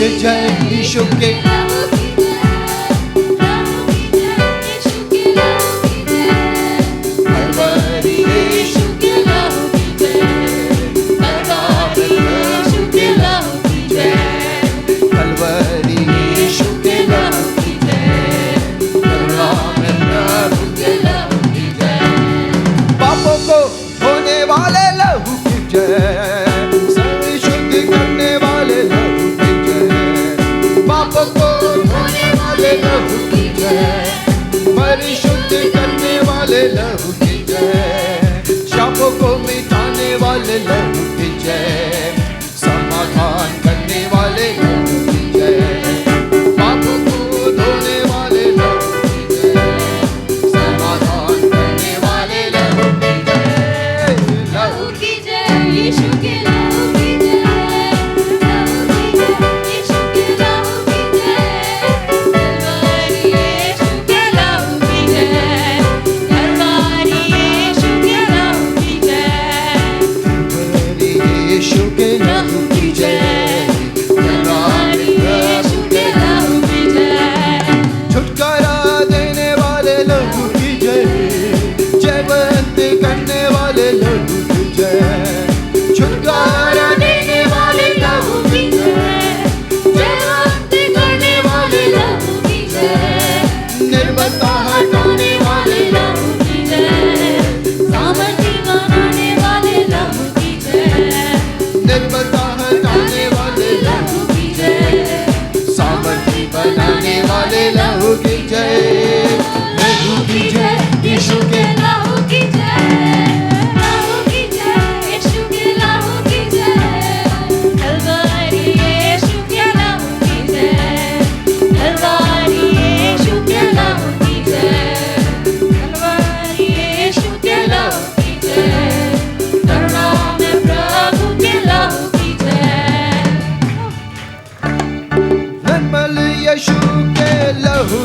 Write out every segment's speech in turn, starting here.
की जय, यीशु के परिशुद्ध करने वाले लहू की जय, शापों को मिटाने वाले लहू की जय, समाधान करने वाले लहू की जय, पापों को धोने वाले लहू की जय, समाधान करने वाले लहू की जय, लहू की जय, यीशु के लहू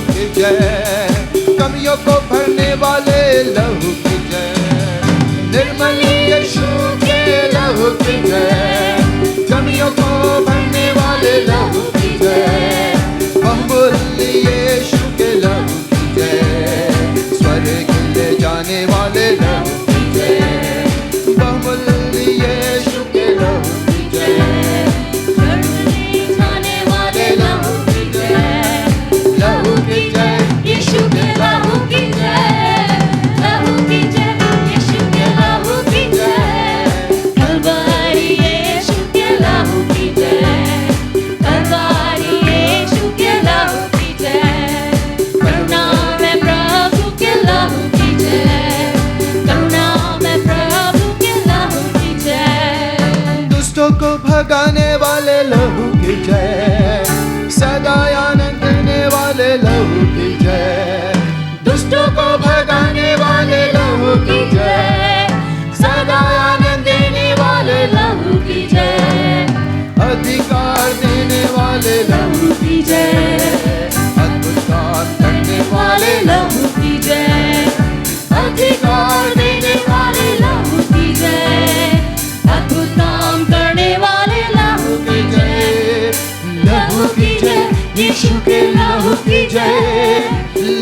की जय, कमियों को भरने वाले लहू की जय, निर्मल यीशु के लहू की जय, कमियों को भरने वाले लहू की जय, बहुमूल्य यीशु के लहू की जय, स्वर्ग ले जाने वाले लहू की जय, बहुमूल्य यीशु के लहू की जय, स्वर्ग ले जाने वाले लहू की जय, लहू की जय, यीशु के लहू की जय, लहू की जय, यीशु के लहू की जय, कलवरी यीशु के लहू की जय, कलवरी यीशु के लहू की जय, करुणा में प्रभु के लहू की जय, करुणा में प्रभु के लहू की जय, दुष्टों को भगाने वाले लहू की जय, सदा आनंद देने वाले लहू की जय, दुष्टों को भगाने वाले लहू की जय, सदा आनंद देने वाले लहू की जय, अधिकार देने वाले लहू की जय, अद्भुत काम करने वाले लहू की जय, अधिकार देने वाले लहू की जय, अद्भुत काम करने वाले लहू की जय, लहू की जय, यीशु के लहू की जय,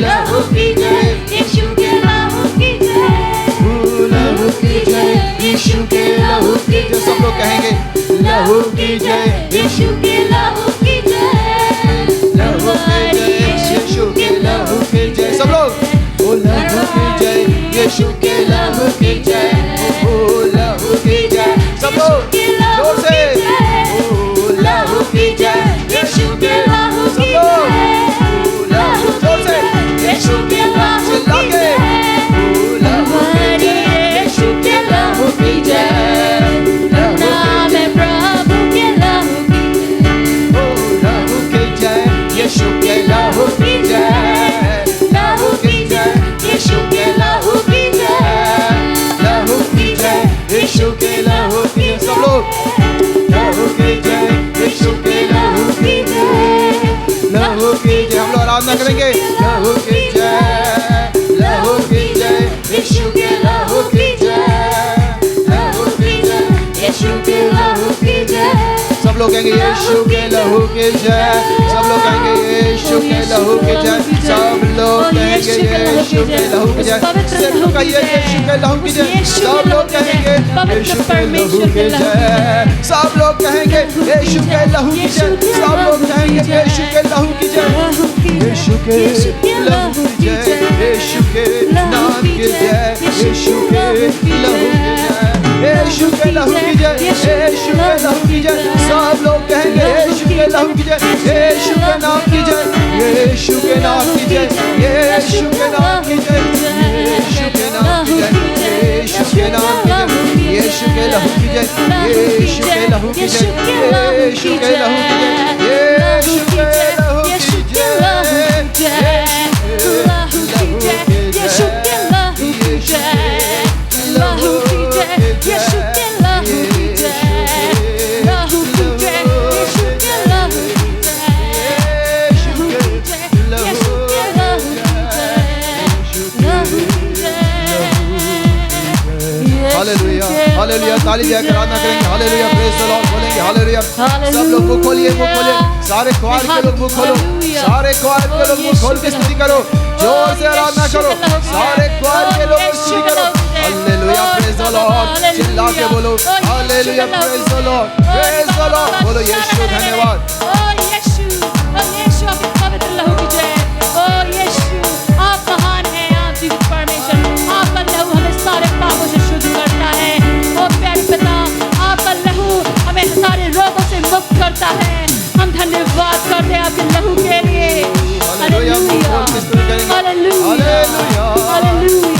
लहू की जय, यीशु के लहू की जय, लहू की जय, यीशु के लहू की जय, सब लोग कहेंगे लहू की जय, यीशु के लहू की जय, लहू की जय, यीशु के लहू की जय, सब लोग ओ लहू की जय, यीशु के लहू की जय, ओ लहू की जय, सब लोग जोर से ओ लहू की जय, यीशु के लहू की जय, लहू जोर से यीशु के लहू की जय, लहू यीशु के लहू की जय, करुणा में प्रभु के लहू की जय, ओ लहू की जय, यीशु के लहू की जय, लहू की जय, यीशु के लहू की जय, लहू की जय, यीशु के लहू की जय, सब लोग लहू की जय, यीशु के लहू की जय, लहू की जय, हम लोग आराधना करेंगे, लहू की जय, लहू की जय, यीशु के लहू की जय, लहू की जय, यीशु के लहू की जय, सब लोग कहेंगे यीशु के लहू की जय, सब लोग कहेंगे यीशु के लहू की जय, सब लोग कहेंगे यीशु के लहू की जय, सिर्फ कहिए यीशु के लहू की जय, सब लोग कहेंगे यीशु के लहू की जय, सब लोग कहेंगे यीशु के लहू की जय, सब लोग कहेंगे यीशु के लहू की जय, यीशु के लहू की जय, यीशु के नाम की जय, यीशु के लहू की जय, यीशु के लहू की जय, यीशु के लहू की जय, सब लोग कहेंगे यीशु के लहू की जय, यीशु के नाम की जय, यीशु के नाम की जय, यीशु के नाम की जय, यीशु के नाम की जय, यीशु के नाम की जय, यीशु के लहू की जय, यीशु के लहू की जय, यीशु के लहू की जय, यीशु के लहू की जय, यीशु के लहू की जय, लहू की जय, यीशु के लहू की जय, लहू की जय, यीशु के लहू की जय, यीशु के लहू की जय, हालेलुया हालेलुया, ताली देकर आराधना करेंगे, हालेलुया, प्रेज द लॉर्ड बोलेंगे, हालेलुया। सब लोग मुंह खोलिए, मुंह खोलिए, सारे क्वायर के लोग मुंह खोलो, सारे क्वायर के लोग मुंह खोल के स्तुति करो, जोर से आराधना करो, सारे क्वायर के लोग स्तुति करो, हालेलुया, प्रेज द लॉर्ड, चिल्ला के बोलो, hallelujah, praise the Lord, praise the Lord, बोलो यीशु धन्यवाद। यीशु आपके पवित्र लहू की जय, ओ यीशु आप महान हैं, आप जीवित परमेश्वर, आपका लहू हमें सारे पापों से शुद्ध करता है, ओ प्यारे पिता आपका लहू हमें सारे रोगों से मुक्त करता है, हम धन्यवाद करते हैं आपके लहू के लिए, हालेलुया हालेलुया हालेलुया।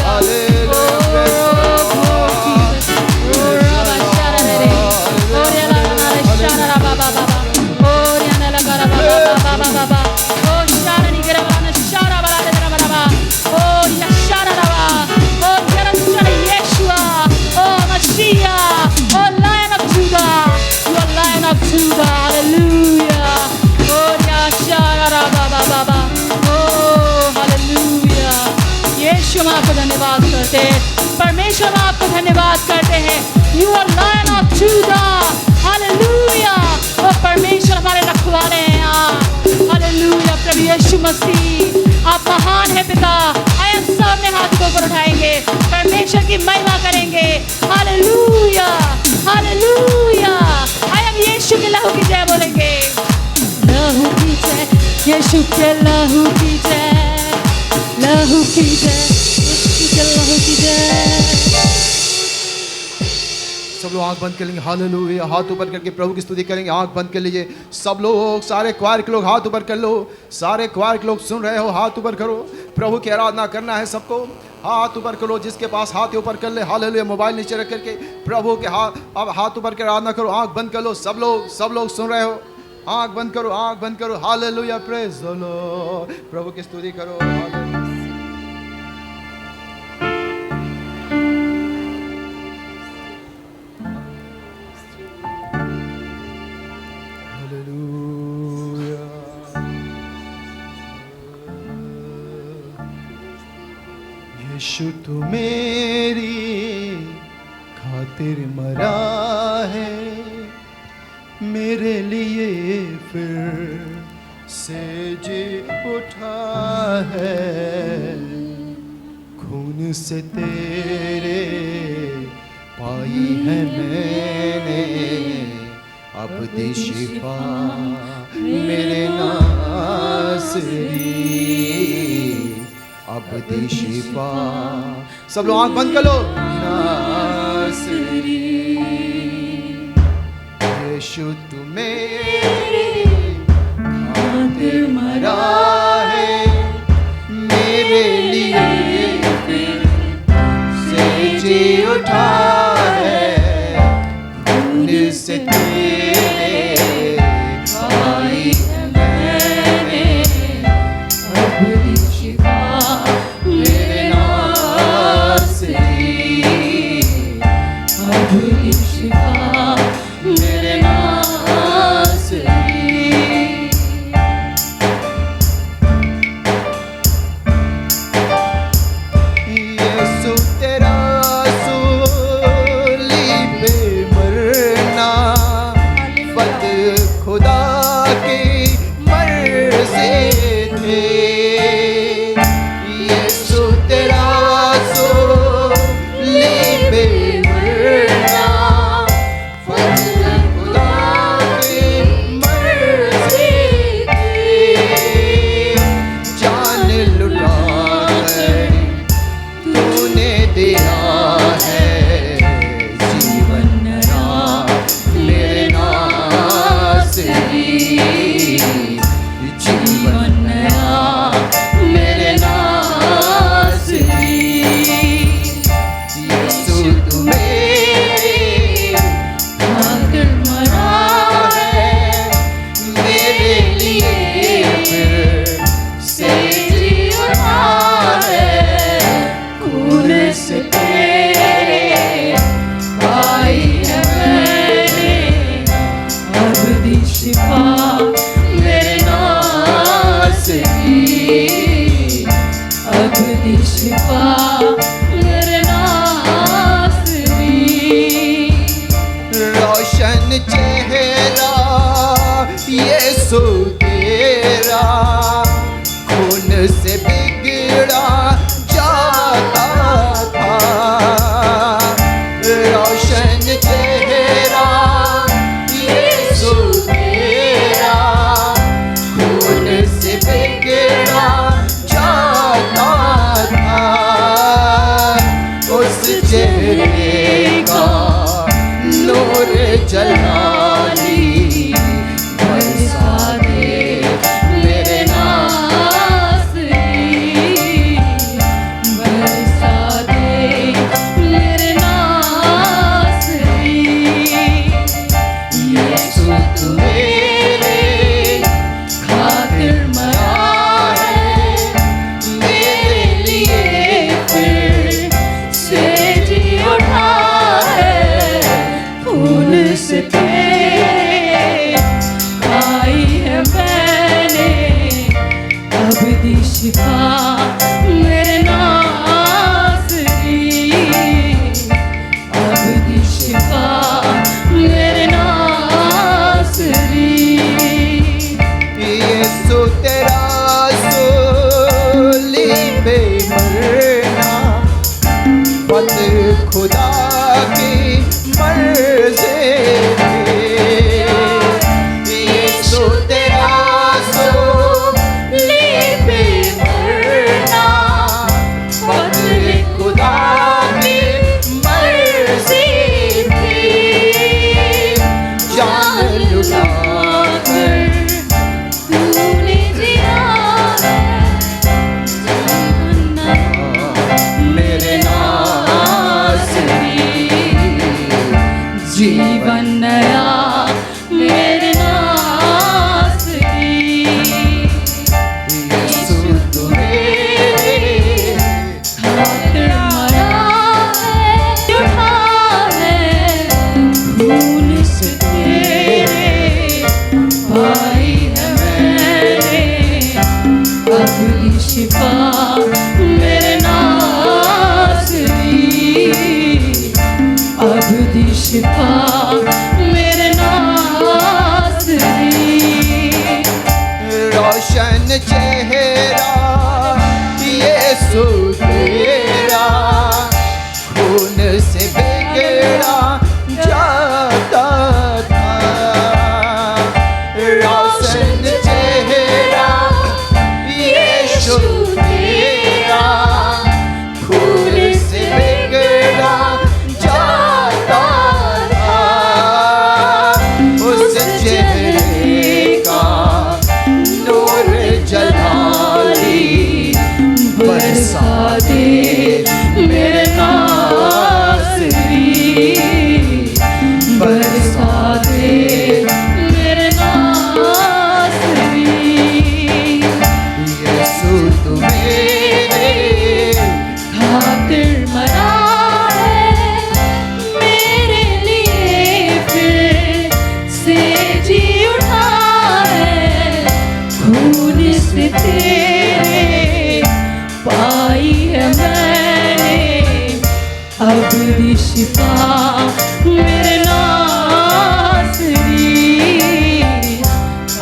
हम आपको धन्यवाद करते हैं, परमेश्वर हम आपको धन्यवाद करते हैं, you are lion of Judah, hallelujah, ओ परमेश्वर हमारे रखवाले हैं आप, हालेलुया, प्रभु यीशु मसीह आप महान है पिता, आए हम सब ने हाथ को ऊपर उठाएंगे, परमेश्वर की महिमा करेंगे, हालेलुया हालेलुया, आए हम यीशु के लहू की जय बोलेंगे, लहू की जय, यीशु के लहू की जय, लहू की जय, लहू की जय। सब लोग आंख बंद कर लेंगे, हालेलुया, हाथ ऊपर करके प्रभु की स्तुति करेंगे, आंख बंद कर लीजिए, सब लोग, सारे क्वायर के लोग हाथ ऊपर कर लो, सारे क्वायर के लोग सुन रहे हो हाथ ऊपर करो, प्रभु की आराधना करना है सबको, हाथ ऊपर करो, जिसके पास हाथ ऊपर कर ले, हालेलुया, मोबाइल नीचे रख करके प्रभु के अब हाथ ऊपर कर आराधना करो, आंख बंद कर लो, सब लोग सुन रहे हो, आंख बंद करो, आंख बंद करो, हालेलुया, प्रेज द लॉर्ड, प्रभु की स्तुति करो, यीशु तू मेरी खातिर मरा है, मेरे लिए फिर से जी उठा है, खून से तेरे पाई है मैंने अब दी शिफा मेरे नासरी, अब दी शिफा। सब लोग आंख बंद कर लो, नासरी यीशु तू मेरी खातिर मरा है, मेरे लिए फिर से जी उठा है, खून से तेरे पाई है मैंने अब दी शिफा मेरे नासरी, अब दी शिफा मेरे नासरी। जीवन नया मेरे नासरी। यीशु तू मेरे खातिर मरा है मेरे लिए फिर से जी उठा है खून से तेरे पाई है मैंने अबदी शिफा मेरे नासरी। अबदी शिफा मेरे नासरी। रोशन चेहरा यीशु तेरा खून से बिगड़ा जाता था। रोशन चेहरा यीशु तेरा खून से बिगड़ा जाता था। उस चेहरे का नूर जलाली बरसा दे मेरे नासरी। बरसा दे मेरे नासरी। यीशु तू मेरे खातिर मरा है मेरे लिए फिर से जी उठा है खून से तेरे आई है मैंने अबदी शिफा मेरे नासरी। अबदी शिफा मेरे नासरी। यीशु तेरा सूलीब पे मरना बंद खुदा की मर्ज़ी थी। यीशु तेरा सूलीब पे मरना बंद खुदा की मर्ज़ी थी। जान लुटा तूने दिया है जीवन नया मेरे नासरी। जीवन नया मेरे नासरी। यीशु तू मेरे खातिर मरा है उठा है खून से तेरे पाई है मैंने अबदी शिफा मेरे नासरी। अबदी शिफा मेरे नासरी। रोशन चेहरा यीशु तेरा खून से बिगड़ा जाता था। रोशन चेहरा यीशु तेरा खून से बिगड़ा जाता था। उस चेहरे का नूर जलाली बरसा दे मेरे नासरी। बरसा दे मेरे नासरी। यीशु तू मेरे खातिर मरा है मेरे लिए फिर से जी उठा है खून से तेरे पाई है मैंने अबदी शिफा मेरे नासरी।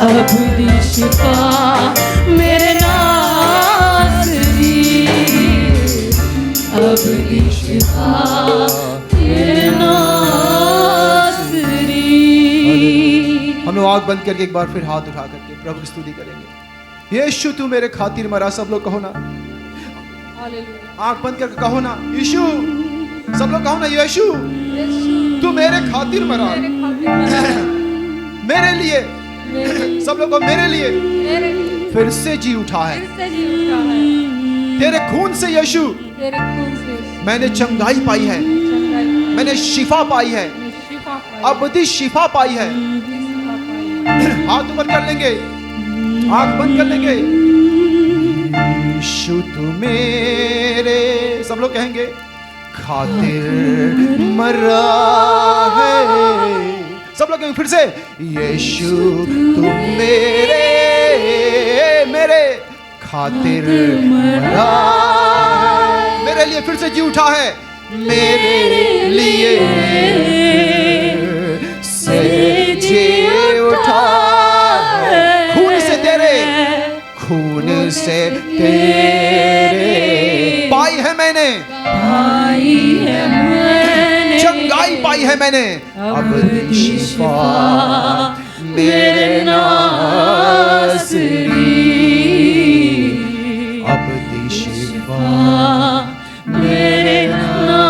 अबदी शिफा मेरे नासरी। अबदी शिफा मेरे नासरी। हम लोग आँख बंद करके एक बार फिर हाथ उठा करके प्रभु की स्तुति करेंगे। यीशु तू मेरे खातिर मरा। सब लोग कहो ना, आँख बंद करके कहो ना, यीशु। सब लोग कहो ना, यीशु तू मेरे खातिर मरा, मेरे लिए सब लोगों मेरे लिए मेरे लिए फिर से जी उठा है। फिर से जी उठा है। तेरे खून से यीशु तेरे खून से मैंने चंगाई पाई है, चंगाई पाई, मैंने शिफा पाई है, मैंने शिफा पाई, अबदी शिफा पाई है। शिफा पाई। हाथ ऊपर कर लेंगे, आंख बंद कर लेंगे। यीशु तू मेरे, सब लोग कहेंगे, खातिर मरा है। सब लोग कहेंगे फिर से, यीशु तू मेरे मेरे खातिर मरा है। मेरे लिए फिर से जी उठा है, मेरे लिए से जी उठा है। खून से तेरे, खून से तेरे पाई है मैंने, पाई है मैंने, चंगाई पाई है मैंने, अब शिफा मेरे नासरी, अब शिफा मेरे नासरी।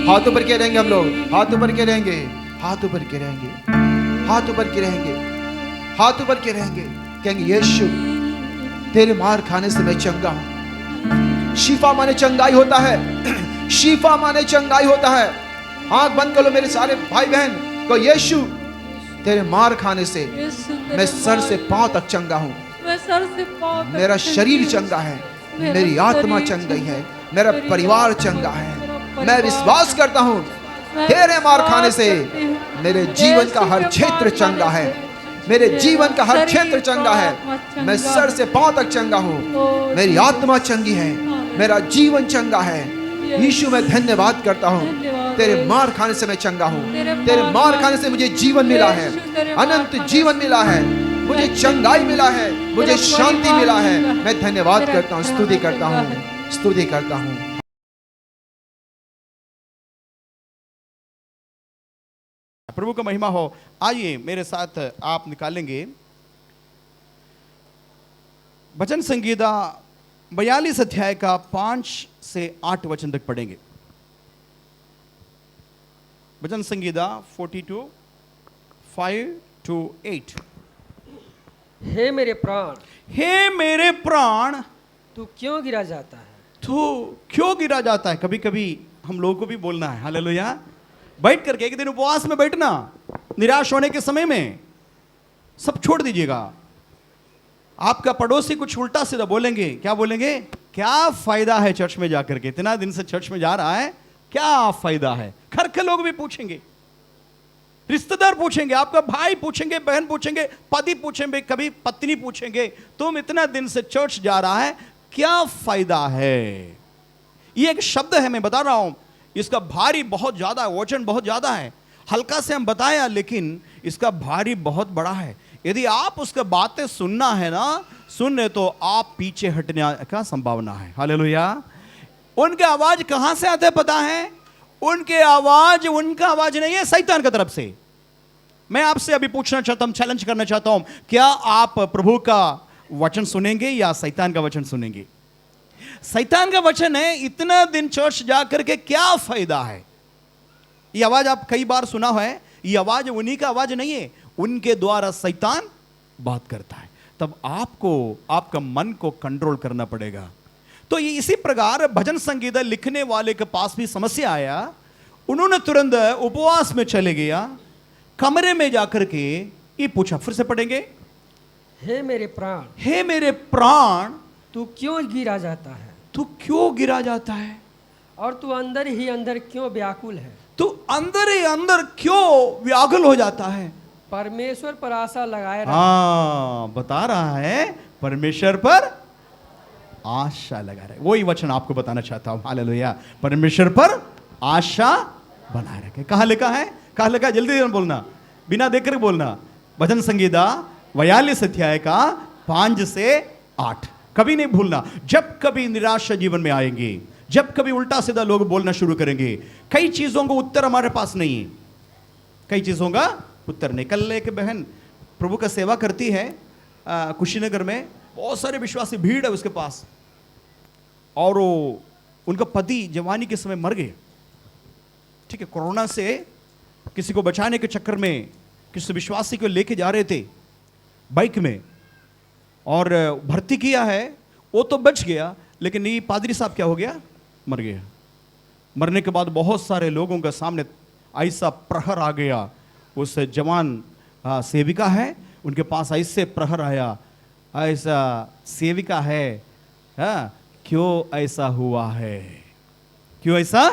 हाथ ऊपर के रहेंगे हम लोग, हाथ ऊपर के रहेंगे, हाथ ऊपर के रहेंगे, हाथ ऊपर के रहेंगे, हाथ ऊपर के रहेंगे। कहेंगे यीशु तेरे मार खाने से मैं चंगा हूं। शिफा माने चंगाई होता है, शिफा माने चंगाई होता है। आंख बंद कर लो मेरे सारे भाई बहन को, यीशु तेरे मार खाने से यीशु, तेरे मैं सर से मार- पांव तक चंगा हूं। मैं सर से पांव तक मेरा चंगी शरीर हूँ। चंगा है, मेरा मेरी आत्मा शरीर चंगी चंगा है, मेरा परिवार परिवार चंगा चंगा है, है। मेरा मैं परिवार विश्वास करता हूं मैं तेरे मार खाने विश्वास से करती हूँ। मेरे जीवन का यीशु हर के क्षेत्र मार चंगा खाने है, से मेरे मेरा जीवन का हर शरीर क्षेत्र चंगा है। आत्मा चंगा मैं सर से पांव तक चंगा हूँ, ओ, मेरी आत्मा चंगी है, मेरा जीवन चंगा है। यीशु मैं धन्यवाद करता हूँ, धन्यवाद तेरे यीशु। मार खाने से मैं चंगा हूँ, तेरे तेरे मार मार खाने खाने से मुझे जीवन मिला है, यीशु, तेरे मार अनंत खाने जीवन से मिला है, मुझे मैं चंगाई मिला है, मुझे तेरा शांति परिवार मिला है। चंगा है। मैं धन्यवाद तेरा करता हूँ, स्तुति घराना करता चंगा हूँ, है। स्तुति करता हूँ। प्रभु का महिमा हो। आइए मेरे साथ आप निकालेंगे वचन संगीता 42 अध्याय का 5 से 8 वचन तक पढ़ेंगे। वचन संगीता 42 5 to 8। हे मेरे प्राण, हे मेरे प्राण, तू क्यों गिरा जाता है? तू क्यों गिरा जाता है। कभी कभी हम लोगों को भी बोलना है, हालेलुया। बैठ करके एक दिन उपवास में बैठना, निराश होने के समय में सब छोड़ दीजिएगा। आपका पड़ोसी कुछ उल्टा सीधा बोलेंगे, क्या बोलेंगे, क्या फायदा है चर्च में जाकर के, इतना दिन से चर्च में जा रहा है, क्या फायदा है। घर के लोग भी पूछेंगे, रिश्तेदार पूछेंगे, आपका भाई पूछेंगे, बहन पूछेंगे, पति पूछेंगे, कभी पत्नी पूछेंगे, तुम इतना दिन से चर्च जा रहा है, क्या फायदा है। ये एक शब्द है, मैं बता रहा हूं, इसका भारी बहुत ज्यादा है, वचन बहुत ज्यादा है। हल्का से हम बताया, लेकिन इसका भारी बहुत बड़ा है। यदि आप उसका बातें सुनना है ना, सुन रहे तो आप पीछे हटने का संभावना है। हालेलुया। उनके आवाज कहां से आते पता है, उनके आवाज, उनका आवाज नहीं है, शैतान की तरफ से। मैं आपसे अभी पूछना चाहता हूं, चैलेंज करना चाहता हूं, क्या आप प्रभु का वचन सुनेंगे या शैतान का वचन सुनेंगे। शैतान का वचन है, इतना दिन चर्च जाकर के क्या फायदा है। ये आवाज आप कई बार सुना है, ये आवाज उन्हीं का आवाज नहीं है, उनके द्वारा शैतान बात करता है। तब आपको आपका मन को कंट्रोल करना पड़ेगा। तो ये इसी प्रकार भजन संगीता लिखने वाले के पास भी समस्या आया। उन्होंने तुरंत उपवास में चले गया, कमरे में जाकर के ये पूछा, फिर से पढ़ेंगे। हे मेरे प्राण, हे मेरे प्राण, तू क्यों गिरा जाता है? तू क्यों गिरा जाता है, और तू अंदर ही अंदर क्यों व्याकुल है? तू अंदर ही अंदर क्यों व्याकुल हो जाता है। परमेश्वर पर आशा लगाए रह। हाँ, बता रहा है परमेश्वर पर आशा लगा रहे। वही वचन आपको बताना चाहता हूं। हालेलुया। परमेश्वर पर आशा बनाए रखे। कहां लिखा है, कहां लिखा है, जल्दी बोलना, बिना देखकर बोलना। भजन संगीता 42 अध्याय का 5 से 8। कभी नहीं भूलना। जब कभी निराशा जीवन में आएंगे, जब कभी उल्टा सीधा लोग बोलना शुरू करेंगे, कई चीजों को उत्तर हमारे पास नहीं है, कई चीजों का उत्तर नहीं। कल एक बहन प्रभु का सेवा करती है कुशीनगर में, बहुत सारे विश्वासी भीड़ है उसके पास, और वो उनका पति जवानी के समय मर गए। ठीक है, कोरोना से किसी को बचाने के चक्कर में किसी विश्वासी को लेके जा रहे थे बाइक में और भर्ती किया है, वो तो बच गया, लेकिन ये पादरी साहब क्या हो गया, मर गया। मरने के बाद बहुत सारे लोगों के सामने ऐसा प्रहर आ गया। उस जवान सेविका है, उनके पास ऐसे प्रहर आया, ऐसा सेविका है, क्यों ऐसा हुआ है, क्यों ऐसा,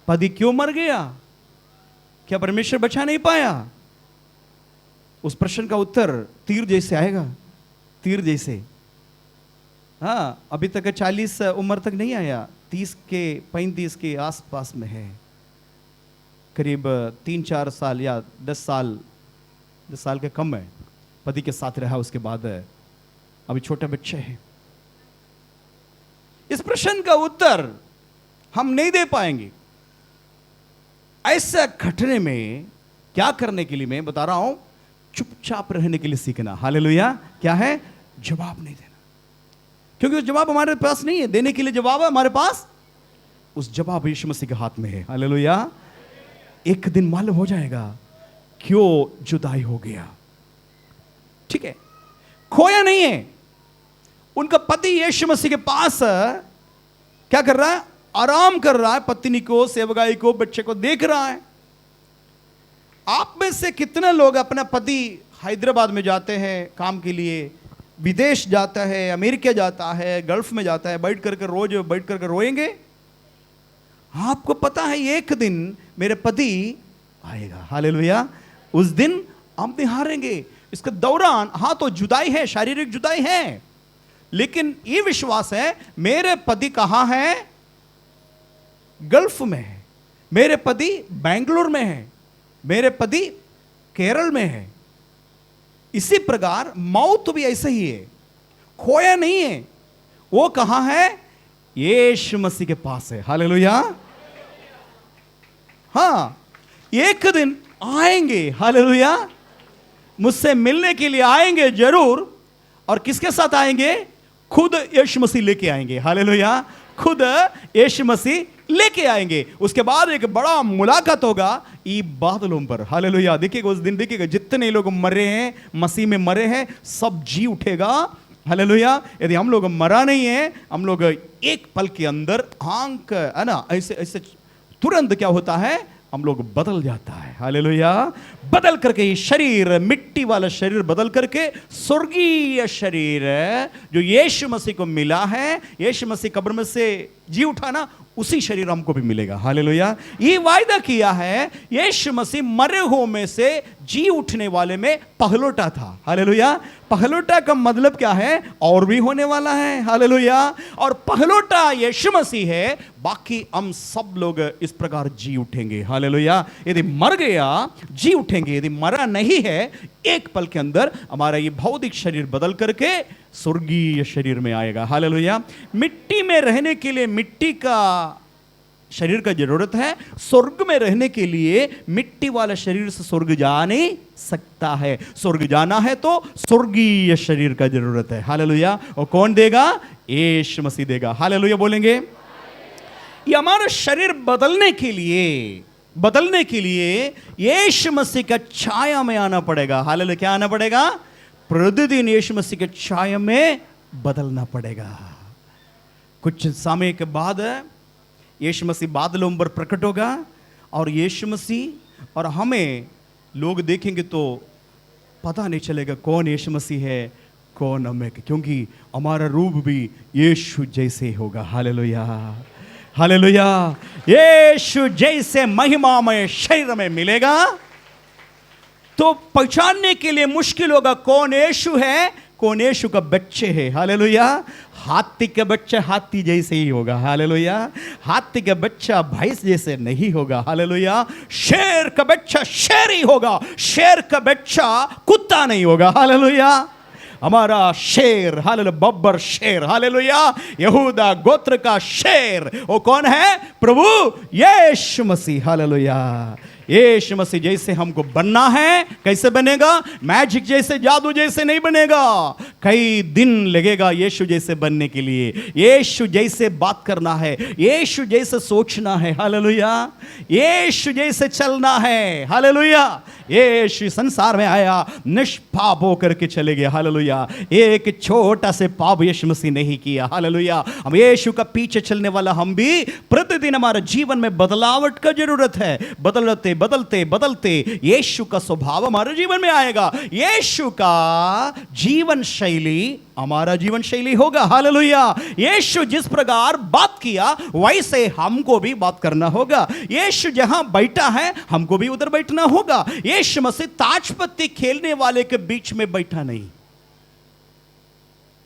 पति क्यों मर गया, क्या परमेश्वर बचा नहीं पाया? उस प्रश्न का उत्तर तीर जैसे आएगा, तीर जैसे। हाँ, अभी तक 40 उम्र तक नहीं आया, 30 के 35 के आसपास में है, करीब 3-4 साल या 10 साल के कम है, पति के साथ रहा, उसके बाद अभी छोटे बच्चे हैं। इस प्रश्न का उत्तर हम नहीं दे पाएंगे। ऐसा घटने में क्या करने के लिए मैं बता रहा हूं, चुपचाप रहने के लिए सीखना। हालेलुया। क्या है? जवाब नहीं देना, क्योंकि उस जवाब हमारे पास नहीं है, देने के लिए जवाब है हमारे पास, उस जवाब यीशु मसीह के हाथ में है। हालेलुया। एक दिन मालूम हो जाएगा क्यों जुदाई हो गया। ठीक है, खोया नहीं है। उनका पति यीशु मसीह के पास क्या कर रहा है? आराम कर रहा है, पत्नी को, सेवकाई को, बच्चे को देख रहा है। आप में से कितने लोग अपना पति हैदराबाद में जाते हैं काम के लिए, विदेश जाता है, अमेरिका जाता है, गल्फ में जाता है, बैठ करके रोज बैठ करके रोएंगे? आपको पता है एक दिन मेरे पति आएगा। हालेलुया। उस दिन हम निहारेंगे। इसके दौरान हाँ तो जुदाई है, शारीरिक जुदाई है, लेकिन ये विश्वास है मेरे पति कहां है? गल्फ में है, मेरे पति बेंगलुरु में है, मेरे पति केरल में है। इसी प्रकार मौत भी ऐसे ही है, खोया नहीं है। वो कहां है? यीशु मसीह के पास है। हालेलुया। हाँ, एक दिन आएंगे। हालेलुया। मुझसे मिलने के लिए आएंगे जरूर। और किसके साथ आएंगे? खुद यीशु मसीह लेके आएंगे। हालेलुया। खुद यीशु मसीह लेके आएंगे। उसके बाद एक बड़ा मुलाकात होगा ये बादलों पर। हालेलुया। देखिएगा उस दिन, देखिएगा जितने लोग मरे हैं, मसीह में मरे हैं, सब जी उठेगा। हालेलुया। यदि हम लोग मरा नहीं है, हम लोग एक पल के अंदर आंख है ना, ऐसे ऐसे तुरंत क्या होता है, हम लोग बदल जाता है। हालेलुया। बदल करके ये शरीर, मिट्टी वाला शरीर बदल करके स्वर्गीय शरीर जो यीशु मसीह को मिला है, यीशु मसीह कब्र में से जी उठा ना, उसी शरीर हमको भी मिलेगा। हालेलुया। ये वायदा किया है। यीशु मसीह मरे हुओं में से जी उठने वाले में पहलोटा था। हालेलुया। पहलोटा का मतलब क्या है? और भी होने वाला है। हालेलुया। और पहलोटा यीशु मसीह है, बाकी हम सब लोग इस प्रकार जी उठेंगे। हालेलुया। यदि मर गया जी उठेंगे, यदि मरा नहीं है एक पल के अंदर हमारा ये भौतिक शरीर बदल करके स्वर्गीय शरीर में आएगा। हालेलुया। मिट्टी में रहने के लिए मिट्टी का शरीर का जरूरत है, स्वर्ग में रहने के लिए मिट्टी वाला शरीर से स्वर्ग जा नहीं सकता है। स्वर्ग जाना है तो स्वर्गीय शरीर का जरूरत है। हालेलुया। और कौन देगा? यीशु मसीह देगा। हालेलुया बोलेंगे। ये हमारा शरीर बदलने के लिए यीशु मसीह का छाया में आना पड़ेगा। हालेलुया। क्या आना पड़ेगा? प्रतिदिन यीशु मसीह के छाया में बदलना पड़ेगा। कुछ समय के बाद यीशु मसीह बादलों पर प्रकट होगा और यीशु मसीह और हमें लोग देखेंगे तो पता नहीं चलेगा कौन यीशु मसीह है, कौन हमें, क्योंकि हमारा रूप भी यीशु जैसे होगा। हालेलुया। हालेलुया। यीशु जैसे महिमामय शरीर में मिलेगा तो पहचानने के लिए मुश्किल होगा कौन यीशु है, कौन यीशु का बच्चे है। हालेलुया। हाथी का बच्चा हाथी जैसे ही होगा। हालेलुया। हाथी का बच्चा भैंस जैसे नहीं होगा। हालेलुया। शेर का बच्चा शेर ही होगा, शेर का बच्चा कुत्ता नहीं होगा। हालेलुया। हमारा शेर, हालेलुया, बब्बर शेर, हालेलुया, यहूदा गोत्र का शेर, वो कौन है? प्रभु यीशु मसीह। हालेलुया। यीशु मसीह जैसे हमको बनना है। कैसे बनेगा? मैजिक जैसे, जादू जैसे नहीं बनेगा। कई दिन लगेगा यीशु जैसे बनने के लिए। यीशु जैसे बात करना है, यीशु जैसे सोचना है। हालेलुया। यीशु जैसे चलना है। हालेलुया। यीशु संसार में आया, निष्पाप होकर के चले गए। हालेलुया। एक छोटा से पाप यीशु मसीह नहीं किया। हालेलुया। हम यीशु का पीछे चलने वाला हम भी प्रतिदिन हमारे जीवन में बदलावट का जरूरत है। बदलते बदलते बदलते यीशु का स्वभाव हमारे जीवन में आएगा। यीशु का जीवन शैली हमारा जीवन शैली होगा। हालेलुया। यीशु जिस प्रकार बात किया वैसे हमको भी बात करना होगा। यीशु जहां बैठा है हमको भी उधर बैठना होगा। यीशु मसीह ताशपत्ती खेलने वाले के बीच में बैठा नहीं।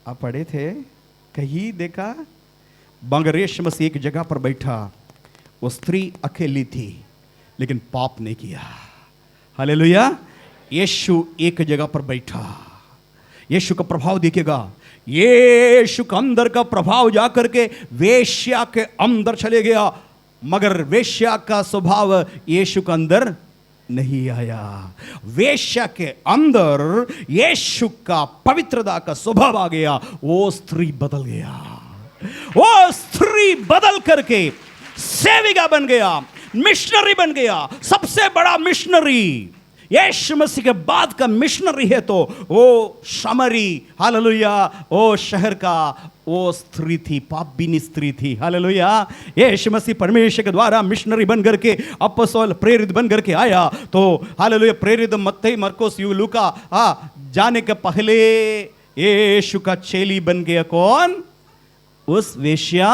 आप पढ़े थे कहीं देखा? मगर यीशु मसीह एक जगह पर बैठा, वो स्त्री अकेली थी लेकिन पाप नहीं किया। हालेलुया। यीशु एक जगह पर बैठा। यीशु का प्रभाव दिखेगा। यीशु का अंदर का प्रभाव जाकर के वेश्या के अंदर चले गया, मगर वेश्या का स्वभाव यीशु के अंदर नहीं आया। वेश्या के अंदर यीशु का पवित्रता का स्वभाव आ गया। वो स्त्री बदल गया। वो स्त्री बदल करके सेविका बन गया, मिशनरी बन गया। सबसे बड़ा मिशनरी यीशु मसीह के बाद का मिशनरी है तो वो शमरी, हालेलुया, वो शहर का वो स्त्री थी, पापिनी स्त्री थी। हालेलुया। यीशु मसीह परमेश्वर के द्वारा मिशनरी बन करके, अपोस्तल प्रेरित बन करके आया तो हालेलुया। प्रेरित मत्ती, मरकुस, लूका जाने के पहले यीशु का चेली बन गया कौन? उस वेश्या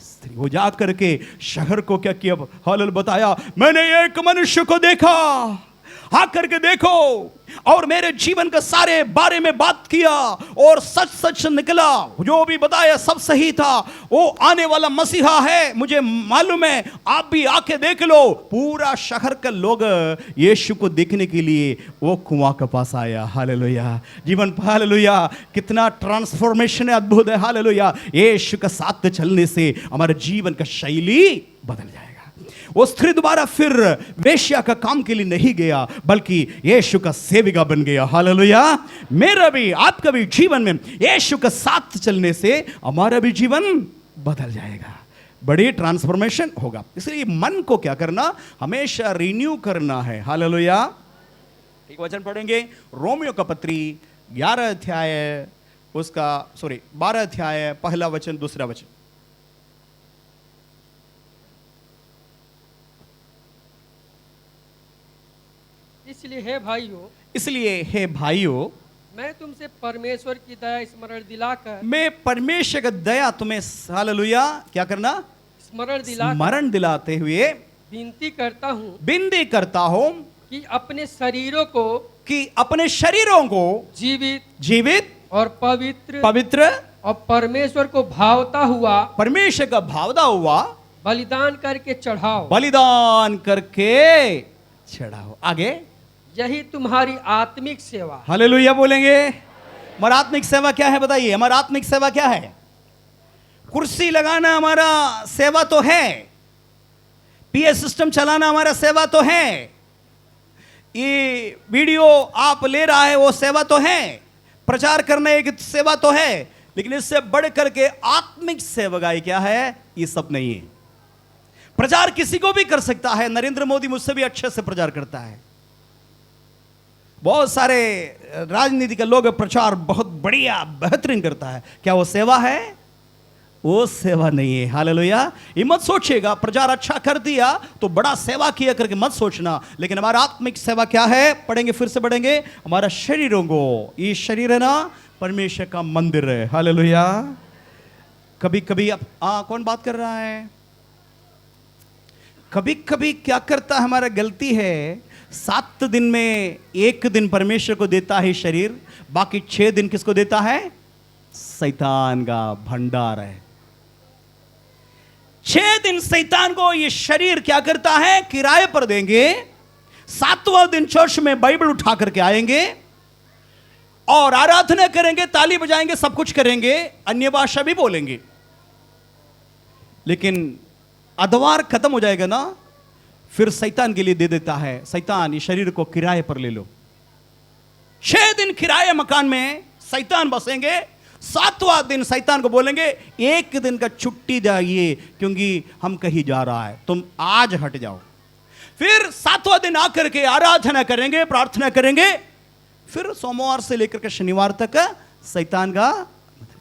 स्त्री। वो जा करके शहर को क्या किया? हालेलुया बताया, मैंने एक मनुष्य को देखा, आकर के देखो, और मेरे जीवन के सारे बारे में बात किया और सच सच निकला। जो भी बताया सब सही था। वो आने वाला मसीहा है, मुझे मालूम है, आप भी आके देख लो। पूरा शहर के लोग यीशु को देखने के लिए वो कुआं के पास आया। हालेलुया। जीवन, हालेलुया, कितना ट्रांसफॉर्मेशन है, अद्भुत है। हालेलुया। यीशु के साथ चलने से हमारे जीवन का शैली बदल जाएगा। वो स्त्री दोबारा फिर वेश्या का काम के लिए नहीं गया, बल्कि यीशु का सेविका बन गया। हालेलुया। मेरा भी आपका भी जीवन में यीशु के साथ चलने से हमारा भी जीवन बदल जाएगा। बड़ी ट्रांसफॉर्मेशन होगा। इसलिए मन को क्या करना? हमेशा रिन्यू करना है। हालेलुया। एक वचन पढ़ेंगे, रोमियो का पत्री 11 अध्याय उसका 12 अध्याय, पहला वचन, दूसरा वचन। इसलिए हे भाइयों, मैं तुमसे परमेश्वर की दया स्मरण दिलाकर, मैं परमेश्वर का दया तुम्हें, हालेलुया, क्या करना? स्मरण दिलाते हुए विनती करता हूं कि अपने शरीरों को जीवित और पवित्र और परमेश्वर को भावता हुआ, परमेश्वर का भावता हुआ बलिदान करके चढ़ाओ। आगे, यही तुम्हारी आत्मिक सेवा। हालेलुया बोलेंगे। हमारा आत्मिक सेवा क्या है? बताइए, हमारा आत्मिक सेवा क्या है? कुर्सी लगाना हमारा सेवा तो है, पीए सिस्टम चलाना हमारा सेवा तो है, ये वीडियो आप ले रहा है वो सेवा तो है, प्रचार करना एक सेवा तो है, लेकिन इससे बढ़ करके आत्मिक सेवकाई क्या है? ये सब नहीं है। प्रचार किसी को भी कर सकता है। नरेंद्र मोदी मुझसे भी अच्छे से प्रचार करता है। बहुत सारे राजनीति के लोग प्रचार बहुत बढ़िया बेहतरीन करता है। क्या वो सेवा है? वो सेवा नहीं है। हालेलुया। ये मत सोचिएगा प्रचार अच्छा कर दिया तो बड़ा सेवा किया करके मत सोचना। लेकिन हमारा आत्मिक सेवा क्या है? पढ़ेंगे, फिर से पढ़ेंगे। हमारा शरीरों को, ये शरीर है ना, परमेश्वर का मंदिर है। हालेलुया। कभी कभी अब कौन बात कर रहा है? कभी कभी क्या करता है, हमारा गलती है, 7 दिन में 1 दिन परमेश्वर को देता है शरीर, बाकी 6 दिन किसको देता है? शैतान का भंडार है। 6 दिन शैतान को ये शरीर क्या करता है? किराए पर देंगे। 7वां दिन चर्च में बाइबल उठा करके आएंगे और आराधना करेंगे, ताली बजाएंगे, सब कुछ करेंगे, अन्य भाषा भी बोलेंगे। लेकिन अधवार खत्म हो जाएगा ना, फिर शैतान के लिए दे देता है। शैतान, ये शरीर को किराए पर ले लो। 6 दिन किराए मकान में शैतान बसेंगे। 7वां दिन शैतान को बोलेंगे 1 दिन का छुट्टी जाइए, क्योंकि हम कहीं जा रहा है, तुम आज हट जाओ। फिर 7वां दिन आकर के आराधना करेंगे, प्रार्थना करेंगे, फिर सोमवार से लेकर के शनिवार तक शैतान का।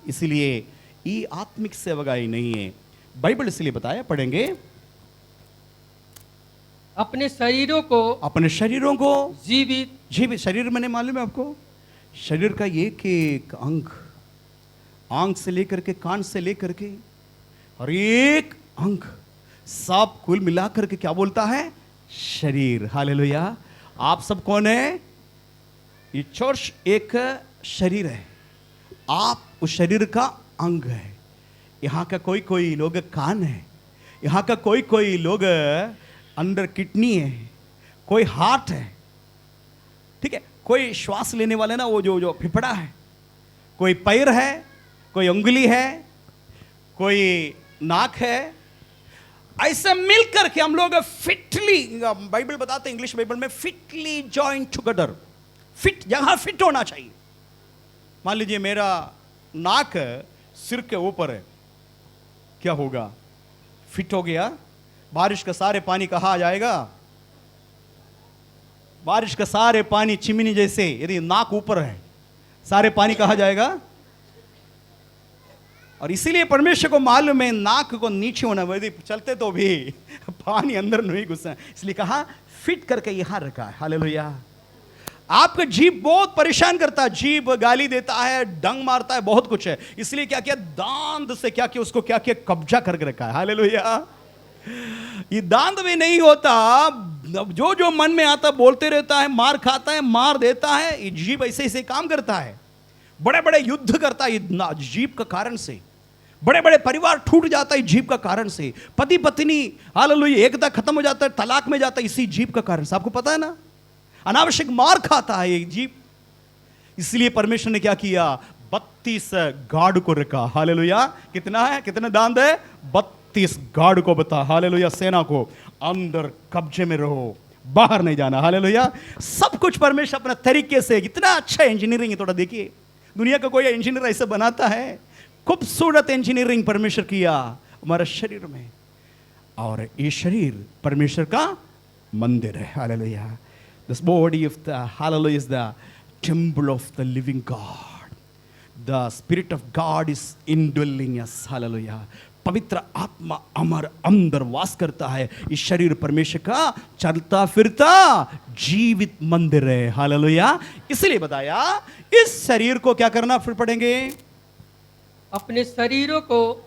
इसलिए ये आत्मिक सेवकाई नहीं है। बाइबल इसलिए बताया, पढ़ेंगे, अपने शरीरों को अपने शरीरों को जीवित शरीर मैंने मालूम है आपको, शरीर का एक एक अंग, आंख से लेकर के कान से लेकर के हर एक अंग सब कुल मिलाकर के क्या बोलता है? शरीर। हालेलुया। आप सब कौन है? ये चर्च एक शरीर है, आप उस शरीर का अंग है। यहाँ का कोई कोई लोग कान है, यहाँ का कोई कोई लोग अंदर किडनी है, कोई हार्ट है, ठीक है, कोई श्वास लेने वाले ना वो जो फिफड़ा है, कोई पैर है, कोई उंगली है, कोई नाक है। ऐसे मिलकर के हम लोग फिटली, बाइबल बताते हैं इंग्लिश बाइबल में, फिटली जॉइंट टुगेदर। फिट, जहां फिट होना चाहिए। मान लीजिए मेरा नाक सिर के ऊपर है, क्या होगा? फिट हो गया। बारिश का सारे पानी कहाँ आ जाएगा? बारिश का सारे पानी चिमनी जैसे, यदि नाक ऊपर है, सारे पानी कहाँ जाएगा? और इसीलिए परमेश्वर को मालूम है नाक को नीचे होना, यदि चलते तो भी पानी अंदर नहीं घुसना, इसलिए कहा फिट करके यहां रखा है। हालेलुया। आपका जीभ बहुत परेशान करता है, जीभ गाली देता है, डंग मारता है, बहुत कुछ है। इसलिए क्या किया? दांत से क्या किया? उसको क्या किया? कब्जा करके रखा है। हालेलुया। ये दांत भी नहीं होता, जो जो मन में आता बोलते रहता है, मार खाता है, मार देता है। ये जीभ ऐसे ऐसे काम करता है, बड़े बड़े युद्ध करता है जीभ का कारण से। बड़े बड़े परिवार टूट जाता है जीभ का कारण से। पति पत्नी हालेलुया एकता खत्म हो जाता है, तलाक में जाता है इसी जीभ का कारण से। आपको पता है ना, अनावश्यक मार खाता है ये जीभ। इसलिए परमेश्वर ने क्या किया? 32 गार्ड को रखा। हालेलुया। कितना है? कितने दांत है? 32 गार्ड को बता। हालेलुया। सेना को अंदर कब्जे में रहो, बाहर नहीं जाना। हालेलुया। सब कुछ परमेश्वर अपने तरीके से, कितना अच्छा इंजीनियरिंग है। थोड़ा देखिए, दुनिया का कोई इंजीनियर ऐसे बनाता है? खूबसूरत इंजीनियरिंग परमेश्वर किया हमारे शरीर में। और ये शरीर परमेश्वर का मंदिर है। Hallelujah. This body of the hallelujah is the temple of the living God. The Spirit of God is indwelling us. Hallelujah. पवित्र आत्मा हमारे अंदर वास करता है। इस शरीर परमेश्वर का चलता फिरता जीवित मंदिर है। हालेलुया। इसलिए बताया इस शरीर को क्या करना, फिर पढ़ेंगे, अपने शरीरों को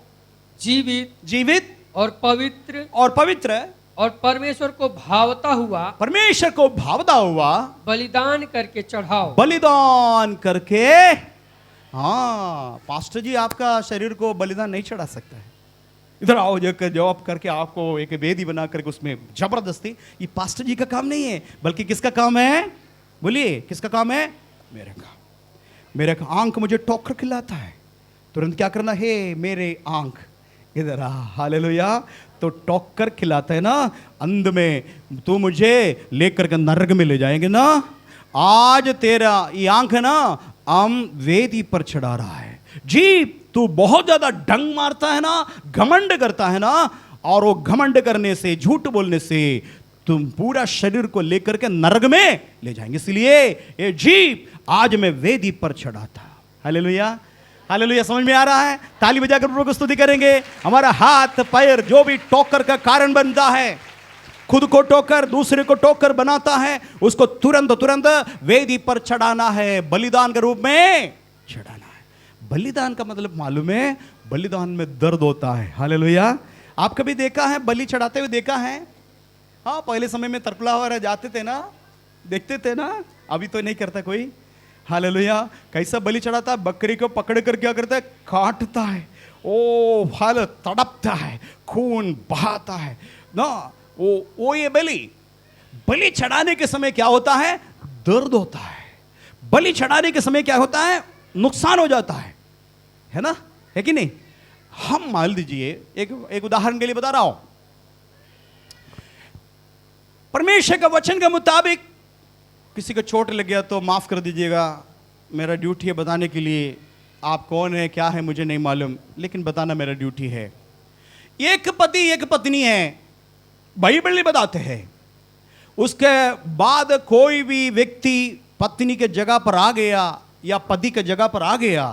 जीवित और पवित्र और परमेश्वर को भावता हुआ बलिदान करके चढ़ाओ। बलिदान करके। हाँ पास्टर जी, आपका शरीर को बलिदान नहीं चढ़ा सकता है। इधर आओ, जवाब करके आपको एक वेदी बना करके उसमें जबरदस्ती, ये पास्टर जी का काम नहीं है, बल्कि किसका काम है? बोलिए, किसका काम है? मेरे काम। मेरे आंख मुझे टोकर खिलाता है, तुरंत क्या करना है? मेरे आंख इधर आ। हालेलुया। तो टोकर खिलाता है ना, अंध में तू मुझे लेकर के नरक में ले जाएंगे ना। आज तेरा ये आंख है ना, हम वेदी पर चढ़ा रहा है। जी तू बहुत ज्यादा डंग मारता है ना, घमंड करता है ना, और वो घमंड करने से, झूठ बोलने से तुम पूरा शरीर को लेकर के नरक में ले जाएंगे। इसलिए ये जीभ आज मैं वेदी पर चढ़ा था। हालेलुया। हालेलुया। समझ में आ रहा है? ताली बजाकर प्रभु को स्तुति करेंगे। हमारा हाथ पैर जो भी टोकर का कारण बनता है, खुद को टोकर दूसरे को टोकर बनाता है, उसको तुरंत वेदी पर चढ़ाना है, बलिदान के रूप में चढ़ाना है। बलिदान का मतलब मालूम है? बलिदान में दर्द होता है। हालेलुया। आप कभी देखा है बलि चढ़ाते हुए? देखा है? हाँ, पहले समय में तरपला हुआ जाते थे ना, देखते थे ना, अभी तो नहीं करता कोई। हालेलुया। कैसा बलि चढ़ाता है? बकरी को पकड़ कर क्या करता है? काटता है। ओ हाल तड़पता है, खून बहाता है ना। वो ये बलि चढ़ाने के समय क्या होता है? दर्द होता है। बलि चढ़ाने के समय क्या होता है? नुकसान हो जाता है ना, है कि नहीं? हम मान लीजिए, एक उदाहरण के लिए बता रहा हूं, परमेश्वर का वचन के मुताबिक किसी को चोट लग गया तो माफ कर दीजिएगा, मेरा ड्यूटी है बताने के लिए। आप कौन है क्या है मुझे नहीं मालूम, लेकिन बताना मेरा ड्यूटी है। एक पति एक पत्नी है, बाइबल नहीं बताते हैं। उसके बाद कोई भी व्यक्ति पत्नी के जगह पर आ गया या पति के जगह पर आ गया,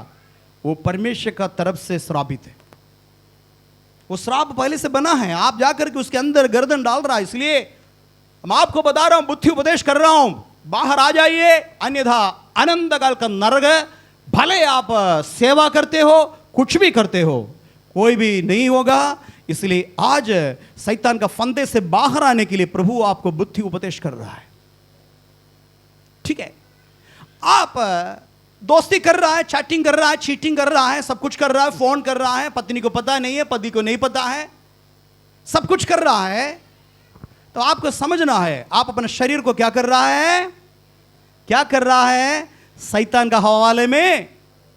वो परमेश्वर का तरफ से श्रापित है। वो श्राप पहले से बना है, आप जाकर के उसके अंदर गर्दन डाल रहा है। इसलिए मैं आपको बता रहा हूं, बुद्धि उपदेश कर रहा हूं, बाहर आ जाइए, अन्यथा अनंत काल का नरक, भले आप सेवा करते हो, कुछ भी करते हो, कोई भी नहीं होगा। इसलिए आज शैतान का फंदे से बाहर आने के लिए प्रभु आपको बुद्धि उपदेश कर रहा है। ठीक है, आप दोस्ती कर रहा है, चैटिंग कर रहा है, चीटिंग कर रहा है, सब कुछ कर रहा है, फोन कर रहा है, पत्नी को पता नहीं है, पति को नहीं पता है, सब कुछ कर रहा है, तो आपको समझना है आप अपने शरीर को क्या कर रहा है, क्या कर रहा है, शैतान का हवाले में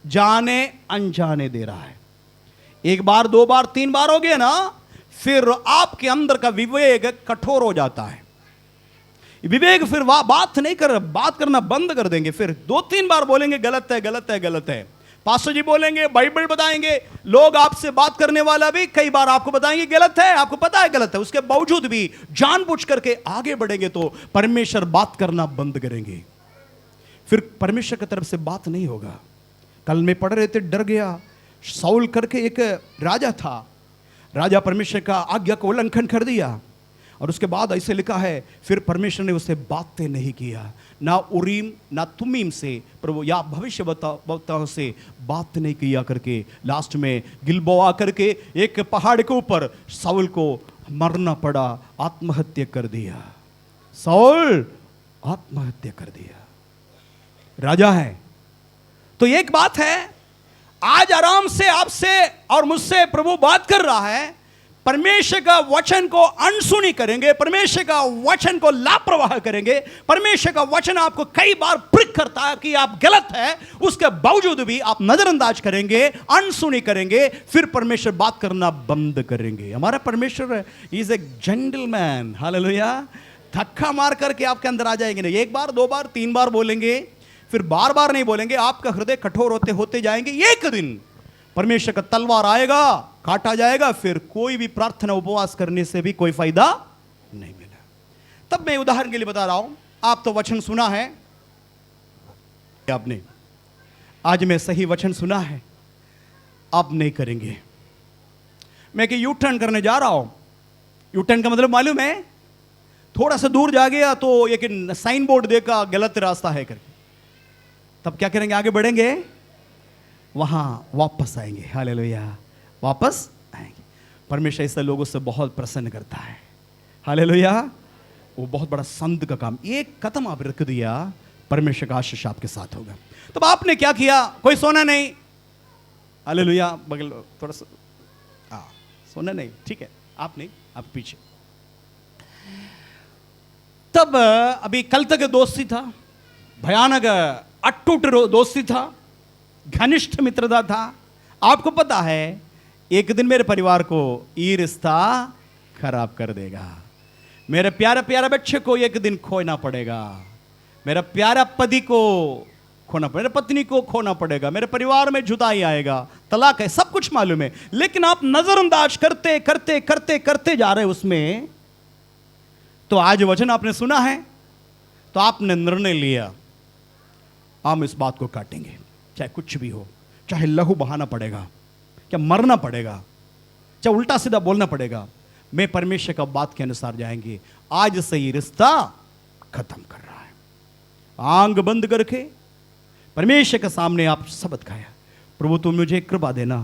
जाने अनजाने दे रहा है। एक बार, दो बार, तीन बार हो गया ना, फिर आपके अंदर का विवेक कठोर हो जाता है। विवेक फिर बात करना बंद कर देंगे। फिर दो तीन बार बोलेंगे गलत है, गलत है, गलत है। पास्टर जी बोलेंगे, बाइबल बताएंगे, लोग आपसे बात करने वाला भी कई बार आपको बताएंगे गलत है, आपको पता है गलत है, उसके बावजूद भी जानबूझ करके आगे बढ़ेंगे तो परमेश्वर बात करना बंद करेंगे। फिर परमेश्वर की तरफ से बात नहीं होगा। कल में पढ़ रहे थे, डर गया। शाऊल करके एक राजा था, राजा परमेश्वर का आज्ञा को उल्लंघन कर दिया, और उसके बाद ऐसे लिखा है, फिर परमेश्वर ने उससे बातें नहीं किया, ना उरीम ना तुमीम से प्रभु या भविष्य वक्ताओं से बात नहीं किया करके लास्ट में गिलबोआ करके एक पहाड़ के ऊपर शाऊल को मरना पड़ा, आत्महत्या कर दिया। शाऊल आत्महत्या कर दिया, राजा है। तो एक बात है, आज आराम से आपसे और मुझसे प्रभु बात कर रहा है। परमेश्वर का वचन को अनसुनी करेंगे, परमेश्वर का वचन को लापरवाह करेंगे, परमेश्वर का वचन आपको कई बार प्रिक करता है कि आप गलत है, उसके बावजूद भी आप नजरअंदाज करेंगे, अनसुनी करेंगे, फिर परमेश्वर बात करना बंद करेंगे। हमारा परमेश्वर इज ए जेंटलमैन, हालेलुया। धक्का मार करके आपके अंदर आ जाएंगे नहीं, एक बार, दो बार, तीन बार बोलेंगे, फिर बार बार नहीं बोलेंगे। आपका हृदय कठोर होते होते जाएंगे, एक दिन परमेश्वर का तलवार आएगा, काटा जाएगा, फिर कोई भी प्रार्थना उपवास करने से भी कोई फायदा नहीं मिला। तब मैं उदाहरण के लिए बता रहा हूं, आप तो वचन सुना है आपने, आज मैं सही वचन सुना है, आप नहीं करेंगे। मैं कि यू टर्न करने जा रहा हूं, यू टर्न का मतलब मालूम है, थोड़ा सा दूर जा गया तो एक साइन बोर्ड देखा गलत रास्ता है करके, तब क्या करेंगे, आगे बढ़ेंगे, वहां वापस आएंगे, हालेलुया, वापस आएंगे। परमेश्वर ऐसे लोगों से बहुत प्रसन्न करता है, हालेलुया। वो बहुत बड़ा संत का काम, एक कदम आप रख दिया, परमेश्वर का आशीष आपके साथ होगा। तब आपने क्या किया, कोई सोना नहीं, हालेलुया, बगल थोड़ा सा सोना नहीं, ठीक है, आप नहीं, आप पीछे। तब अभी कल तक दोस्ती था, भयानक अटूट दोस्ती था, घनिष्ठ मित्रता था। आपको पता है एक दिन मेरे परिवार को ये रिश्ता खराब कर देगा, मेरे प्यारे प्यारे बच्चे को एक दिन खोना पड़ेगा, मेरा प्यारा पति को खोना पड़ेगा, मेरे पत्नी को खोना पड़ेगा, मेरे परिवार में जुदाई आएगा, तलाक है, सब कुछ मालूम है, लेकिन आप नजरअंदाज करते करते करते करते जा रहे उसमें। तो आज वचन आपने सुना है, तो आपने निर्णय लिया, हम इस बात को काटेंगे, चाहे कुछ भी हो, चाहे लहू बहाना पड़ेगा, क्या मरना पड़ेगा, चाहे उल्टा सीधा बोलना पड़ेगा, मैं परमेश्वर का बात के अनुसार जाएंगे। आज से ही रिश्ता खत्म कर रहा है। आंख बंद करके परमेश्वर के सामने आप शब्द खाया, प्रभु तुम मुझे कृपा देना,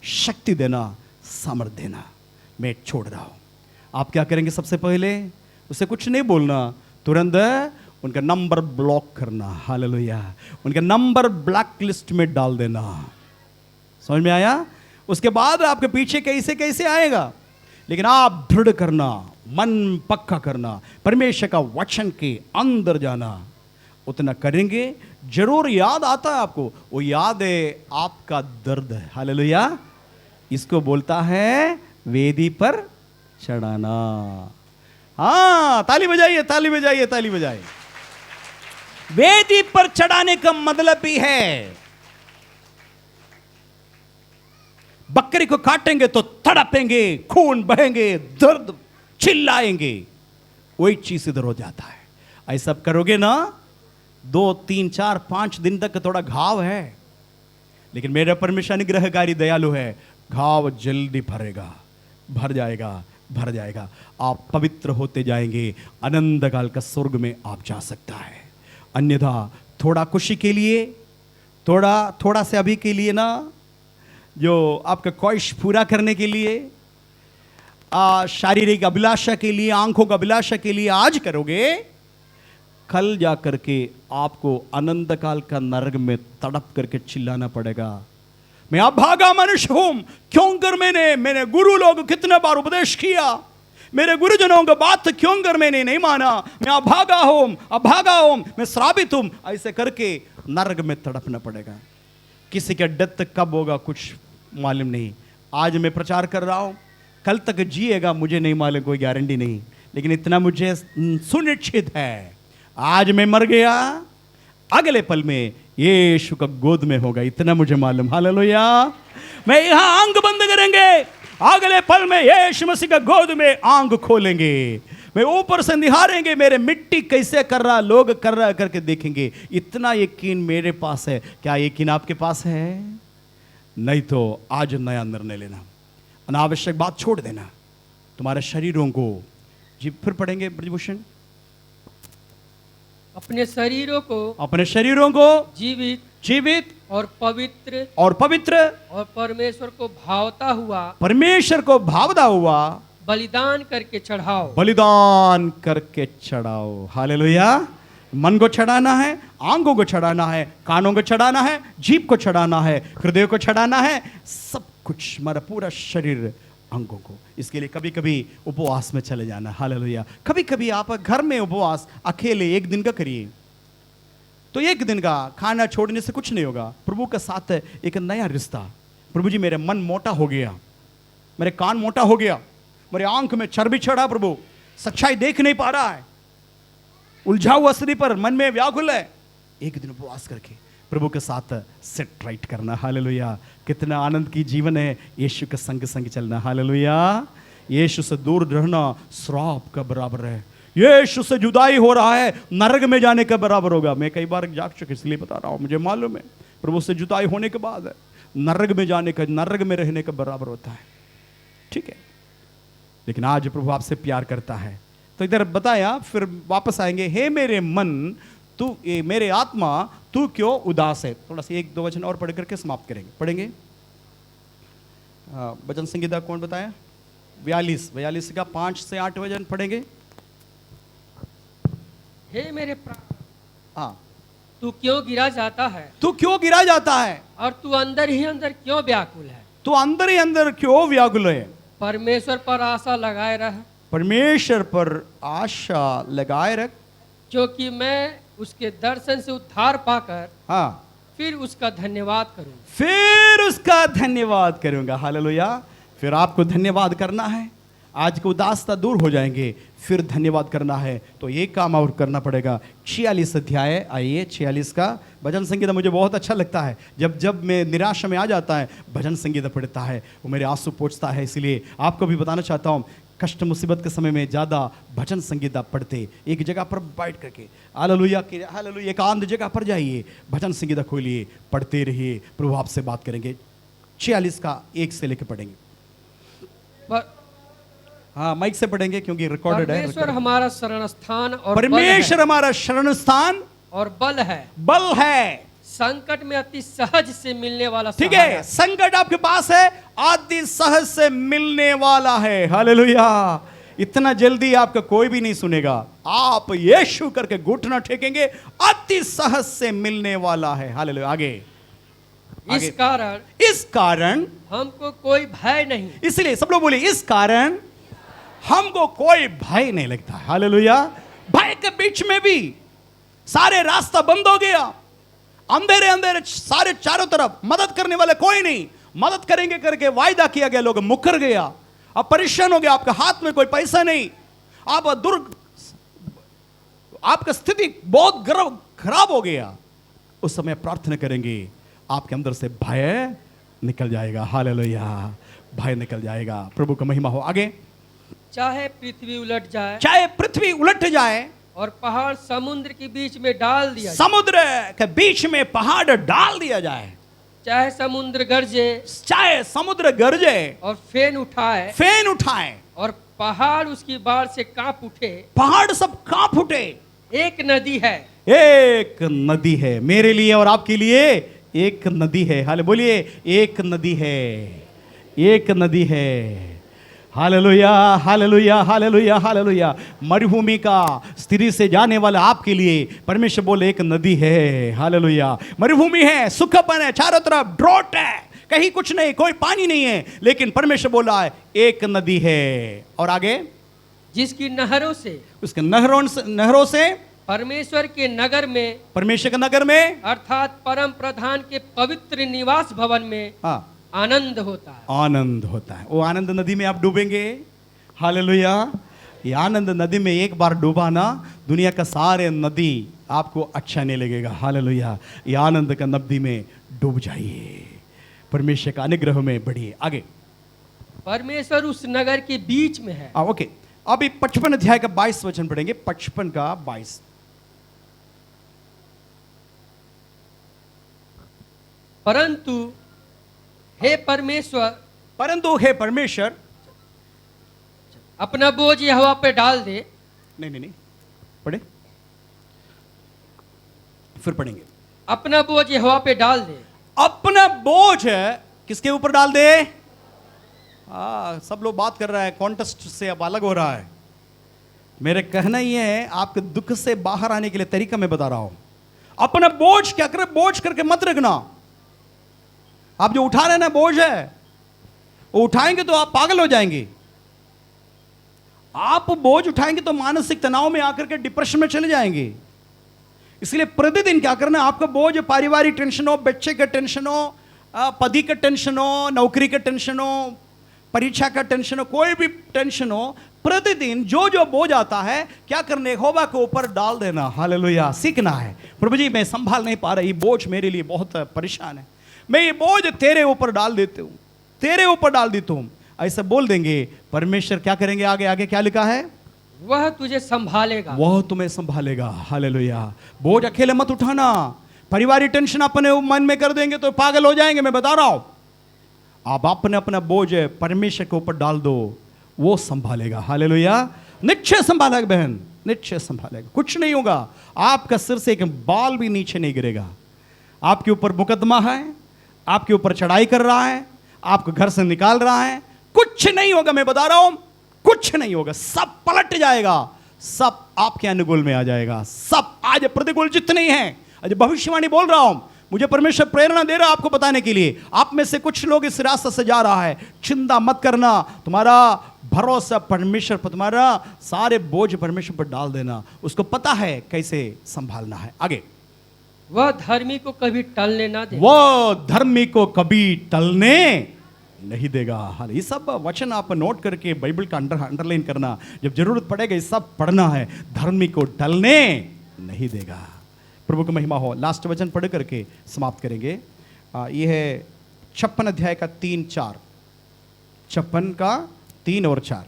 शक्ति देना, सामर्थ देना, मैं छोड़ रहा हूं। आप क्या करेंगे, सबसे पहले उसे कुछ नहीं बोलना, तुरंत उनका नंबर ब्लॉक करना, हालेलुया, उनका नंबर ब्लैक लिस्ट में डाल देना। समझ में आया? उसके बाद आपके पीछे कैसे कैसे आएगा, लेकिन आप दृढ़ करना, मन पक्का करना, परमेश्वर का वचन के अंदर जाना, उतना करेंगे, जरूर याद आता है आपको, वो याद है आपका दर्द है, हालेलुया। इसको बोलता है वेदी पर चढ़ाना। हाँ, ताली बजाइए, ताली बजाइए, ताली बजाइए। वेदी पर चढ़ाने का मतलब भी है, बकरी को काटेंगे तो तड़पेंगे, खून बहेंगे, दर्द चिल्लाएंगे, वही चीज इधर हो जाता है। ऐसा आप करोगे ना, 2, 3, 4, 5 दिन तक थोड़ा घाव है, लेकिन मेरा परमेश्वर अनुग्रहकारी दयालु है, घाव जल्दी भर जाएगा। आप पवित्र होते जाएंगे, अनंत काल का स्वर्ग में आप जा सकता है। अन्यथा थोड़ा खुशी के लिए, थोड़ा से अभी के लिए ना, जो आपका ख्वाहिश पूरा करने के लिए, शारीरिक अभिलाषा के लिए, आंखों का अभिलाषा के लिए आज करोगे, कल जा करके आपको अनंत काल का नरक में तड़प करके चिल्लाना पड़ेगा, मैं अभागा मनुष्य हूं, क्यों कर मैंने गुरु लोग कितने बार उपदेश किया, मेरे गुरुजनों की बात क्यों कर मैंने नहीं माना, मैं अभागा हूं, मैं श्रापित हूं, ऐसे करके नरक में तड़पना पड़ेगा। किसी का डेथ कब होगा कुछ मालूम नहीं। आज मैं प्रचार कर रहा हूं, कल तक जिएगा मुझे नहीं मालूम, कोई गारंटी नहीं, लेकिन इतना मुझे सुनिश्चित है, आज मैं मर गया, अगले पल में यीशु का गोद में होगा, इतना मुझे मालूम। हालेलुया। मैं यहां आंख बंद करेंगे, अगले पल में यीशु मसीह का गोद में आंख खोलेंगे, मैं ऊपर से निहारेंगे, मेरे मिट्टी कैसे कर रहा, लोग कर रहा करके देखेंगे। इतना यकीन मेरे पास है। क्या यकीन आपके पास है? नहीं तो आज नया निर्णय लेना, अनावश्यक बात छोड़ देना, तुम्हारे शरीरों को। जी फिर पढ़ेंगे ब्रजभूषण। अपने शरीरों को जीवित और पवित्र और परमेश्वर को भावता हुआ बलिदान करके चढ़ाओ। हालेलुया। मन को चढ़ाना है, आंखों को चढ़ाना है, कानों को चढ़ाना है, जीभ को चढ़ाना है, हृदय को चढ़ाना है, सब कुछ, हमारा पूरा शरीर, अंगों को। इसके लिए कभी कभी उपवास में चले जाना। हालेलुया। कभी कभी आप घर में उपवास अकेले 1 दिन का करिए, तो 1 दिन का खाना छोड़ने से कुछ नहीं होगा। प्रभु के साथ एक नया रिश्ता। प्रभु जी मेरे मन मोटा हो गया, मेरे कान मोटा हो गया, मेरे आंख में चर्बी चढ़ा, प्रभु सच्चाई देख नहीं पा रहा है, उलझा हुआ शरीर पर मन में व्याकुल है। 1 दिन उपवास करके प्रभु के साथ सेट राइट करना। हालेलुया। कितना आनंद की जीवन है, यीशु के संग संग चलना। हालेलुया। यीशु से दूर रहना श्राप का बराबर है। यीशु से जुदाई हो रहा है, नरक में जाने का बराबर होगा। मैं कई बार जाग चुका, इसलिए बता रहा हूं, मुझे मालूम है। प्रभु से जुदाई होने के बाद नरक में जाने का, नरक में रहने का बराबर होता है। ठीक है, लेकिन आज प्रभु आपसे प्यार करता है। तो इधर बताया, फिर वापस आएंगे। हे मेरे मन तू, मेरे आत्मा तू क्यों उदास है। थोड़ा सा 1-2 वचन और पढ़ करके समाप्त करेंगे। पढ़ेंगे भजन संगीता कौन बताया? 42 का 5 से 8 वचन पढ़ेंगे। हे मेरे प्राण, हाँ, तू क्यों गिरा जाता है और तू अंदर ही अंदर क्यों व्याकुल है। तू अंदर ही अंदर क्यों व्याकुल है। परमेश्वर पर आशा लगाए रह, परमेश्वर पर आशा लगाए रख, क्योंकि मैं उसके दर्शन से उद्धार पाकर हाँ फिर उसका धन्यवाद करूंगा। हालेलुया। फिर आपको धन्यवाद करना है। आज की उदासता दूर हो जाएंगे, फिर धन्यवाद करना है। तो एक काम और करना पड़ेगा। 46 अध्याय, आइए 46 का भजन संगीता मुझे बहुत अच्छा लगता है। जब मैं निराशा में आ जाता है, भजन संगीता पढ़ता है, वो मेरे आंसू पोंछता है। इसलिए आपको भी बताना चाहता हूँ, कष्ट मुसीबत के समय में ज़्यादा भजन संगीता पढ़ते, एक जगह पर बैठ करके हालेलुया, एकांत जगह पर जाइए, भजन संगीता खोलिए, पढ़ते रहिए, प्रभु आपसे बात करेंगे। 46 का 1 से लेकर पढ़ेंगे। हाँ, माइक से पढ़ेंगे क्योंकि रिकॉर्डेड है। परमेश्वर हमारा शरण स्थान और बल है, संकट में अति सहज से मिलने वाला। ठीक है, संकट आपके पास है, अति सहज से मिलने वाला है। हालेलुया। इतना जल्दी आपका कोई भी नहीं सुनेगा। आप यीशु करके घुटना टेकेंगे, अति सहज से मिलने वाला है। हालेलुया। आगे। इस कारण हमको कोई भय नहीं। इसलिए सब लोग बोले, इस कारण हमको कोई भय नहीं लगता है। हालेलुया। भय के बीच में भी सारे रास्ता बंद हो गया, अंधेरे सारे चारों तरफ, मदद करने वाले कोई नहीं। मदद करेंगे करके वायदा किया गया, लोग मुकर गया। अब परेशान हो गया, आपके हाथ में कोई पैसा नहीं, आपका स्थिति बहुत खराब हो गया। उस समय प्रार्थना करेंगे, आपके अंदर से भय निकल जाएगा। हालेलुया। भय निकल जाएगा। प्रभु का महिमा हो। आगे चाहे पृथ्वी उलट जाए चाहे पृथ्वी उलट जाए, और पहाड़ समुद्र के बीच में डाल दिया जाए, समुद्र के बीच में पहाड़ डाल दिया जाए, चाहे समुद्र गरजे चाहे समुद्र गरजे और फेन उठाए फेन उठाए और पहाड़ उसकी बाढ़ से कांप उठे, पहाड़ सब कांप उठे, एक नदी है, एक नदी है मेरे लिए और आपके लिए, एक नदी है। हाले बोलिए, एक नदी है, एक नदी है। Hallelujah hallelujah hallelujah hallelujah. मरुभूमि का स्त्री से जाने वाला आपके लिए परमेश्वर बोले एक नदी है। हालेलुया। मरुभूमि है, सूखापन है, चारों तरफ ड्रॉट है, कहीं कुछ नहीं, कोई पानी नहीं है, लेकिन परमेश्वर बोला है एक नदी है। और आगे, जिसकी नहरों से, उसके नहरों से परमेश्वर के नगर में, परमेश्वर के नगर में अर्थात परम प्रधान के पवित्र निवास भवन में हाँ आनंद होता है। आनंद होता है। वो आनंद नदी में आप डूबेंगे। हालेलुया। ये आनंद नदी में एक बार डूबा ना, दुनिया का सारे नदी आपको अच्छा नहीं लगेगा। हालेलुया। ये आनंद का नदी में डूब जाइए, परमेश्वर का अनुग्रह में बढ़िए। आगे, परमेश्वर उस नगर के बीच में है। ओके, अभी 55 अध्याय का 22 वचन पढ़ेंगे। 55 का 22। परंतु हे परमेश्वर, परंतु हे परमेश्वर, अपना बोझ यहोवा पे डाल दे। नहीं, पढ़े, फिर पढ़ेंगे। अपना बोझ यहोवा पे डाल दे। अपना बोझ किसके ऊपर डाल दे? सब लोग बात कर रहा है, कॉन्टेस्ट से अब अलग हो रहा है। मेरे कहना ये है, आपके दुख से बाहर आने के लिए तरीका मैं बता रहा हूं। अपना बोझ क्या करे, बोझ करके मत रखना। आप जो उठा रहे ना बोझ है, वो उठाएंगे तो आप पागल हो जाएंगे। आप बोझ उठाएंगे तो मानसिक तनाव में आकर के डिप्रेशन में चले जाएंगे। इसलिए प्रतिदिन क्या करना है, आपका बोझ पारिवारिक टेंशन हो, बच्चे का टेंशन हो, पति का टेंशन हो, नौकरी का टेंशन हो, परीक्षा का टेंशन हो, कोई भी टेंशन हो, प्रतिदिन जो जो बोझ आता है क्या करने, यहोवा के ऊपर डाल देना। हालेलुया। सीखना है, प्रभु जी मैं संभाल नहीं पा रहा, ये बोझ मेरे लिए बहुत परेशान है, मैं ये बोझ तेरे ऊपर डाल देती हूं, तेरे ऊपर डाल देता हूं। ऐसा बोल देंगे, परमेश्वर क्या करेंगे? आगे आगे क्या लिखा है? वह तुझे संभालेगा, वह तुम्हें संभालेगा। हालेलुया। बोझ अकेले मत उठाना। परिवारिक टेंशन अपने मन में कर देंगे तो पागल हो जाएंगे, मैं बता रहा हूं। आप अपने अपना बोझ परमेश्वर के ऊपर डाल दो, वो संभालेगा। हालेलुया। निश्चय संभालेगा बहन, निश्चय संभालेगा। कुछ नहीं होगा, आपका सिर से एक बाल भी नीचे नहीं गिरेगा। आपके ऊपर मुकदमा है, आपके ऊपर चढ़ाई कर रहा है, आपको घर से निकाल रहा है, कुछ नहीं होगा, मैं बता रहा हूं, कुछ नहीं होगा। सब पलट जाएगा, सब आपके अनुकूल में आ जाएगा। सब आज प्रतिकूल जितने हैं, आज भविष्यवाणी बोल रहा हूं, मुझे परमेश्वर प्रेरणा दे रहा है आपको बताने के लिए। आप में से कुछ लोग इस रास्ते से जा रहा है, चिंता मत करना, तुम्हारा भरोसा परमेश्वर पर, तुम्हारा सारे बोझ परमेश्वर पर डाल देना। उसको पता है कैसे संभालना है। आगे, वह धर्मी को कभी टलने ना दे, वो धर्मी को कभी टलने नहीं देगा। हाल ये सब वचन आप नोट करके बाइबल का अंडरलाइन करना, जब जरूरत पड़ेगा ये सब पढ़ना है। धर्मी को टलने नहीं देगा। प्रभु की महिमा हो। लास्ट वचन पढ़ करके समाप्त करेंगे। ये है 56 अध्याय का 3-4, 56 का 3 और 4।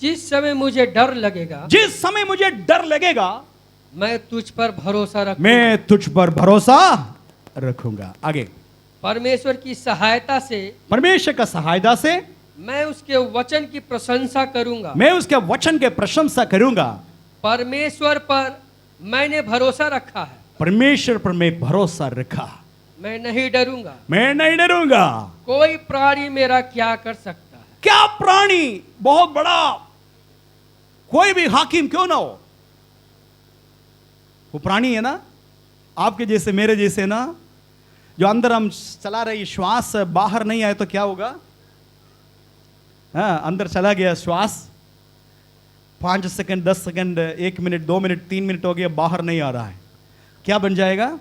जिस समय मुझे डर लगेगा, जिस समय मुझे डर लगेगा, मैं तुझ पर भरोसा रखूंगा, मैं तुझ पर भरोसा रखूंगा। आगे, परमेश्वर की सहायता से, परमेश्वर का सहायता से मैं उसके वचन की प्रशंसा करूंगा, मैं उसके वचन के प्रशंसा करूंगा। परमेश्वर पर मैंने भरोसा रखा है, परमेश्वर पर मैं भरोसा रखा, मैं नहीं डरूंगा, मैं नहीं डरूंगा। कोई प्राणी मेरा क्या कर सकता है। क्या प्राणी, बहुत बड़ा कोई भी हाकिम क्यों ना हो, वो प्राणी है ना, आपके जैसे मेरे जैसे ना, जो अंदर हम चला रहे श्वास बाहर नहीं आए तो क्या होगा? हाँ, अंदर चला गया श्वास, 5 second 10 second 1 minute 2 minute 3 minute हो गया, बाहर नहीं आ रहा है, क्या बन जाएगा?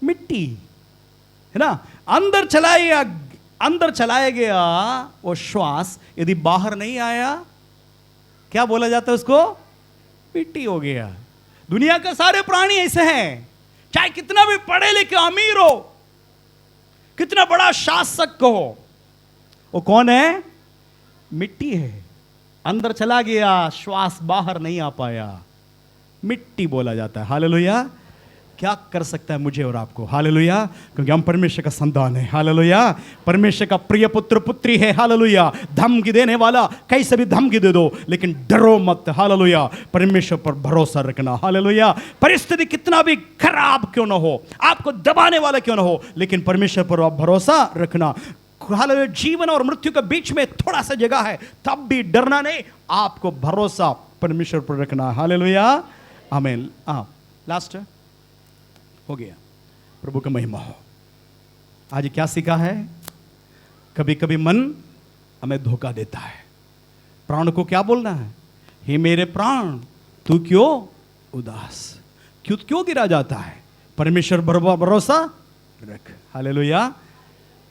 मिट्टी, है ना। अंदर चलाया गया वो श्वास, यदि बाहर नहीं आया क्या बोला जाता है उसको? मिट्टी हो गया। दुनिया के सारे प्राणी ऐसे हैं, चाहे कितना भी पढ़े लिखे अमीर हो, कितना बड़ा शासक हो, वो कौन है? मिट्टी है। अंदर चला गया, श्वास बाहर नहीं आ पाया, मिट्टी बोला जाता है। हालेलुया। क्या कर सकता है मुझे और आपको? हालेलुया। क्योंकि हम परमेश्वर का संतान है। हालेलुया। परमेश्वर का प्रिय पुत्र पुत्री है। हालेलुया। धमकी देने वाला कैसे भी धमकी दे दो, लेकिन डरो मत। हालेलुया। परमेश्वर पर भरोसा रखना। हालेलुया। परिस्थिति कितना भी खराब क्यों ना हो, आपको दबाने वाला क्यों ना हो, लेकिन परमेश्वर पर आप भरोसा रखना। हालेलुया। जीवन और मृत्यु के बीच में थोड़ा सा जगह है, तब भी डरना नहीं, आपको भरोसा परमेश्वर पर रखना। हालेलुया। आमीन। लास्ट हो गया। प्रभु का महिमा हो। आज क्या सीखा है? कभी कभी मन हमें धोखा देता है। प्राण को क्या बोलना है? हे मेरे प्राण, तू क्यों उदास, क्यों गिरा जाता है? परमेश्वर पर भरोसा रख। हालेलुया।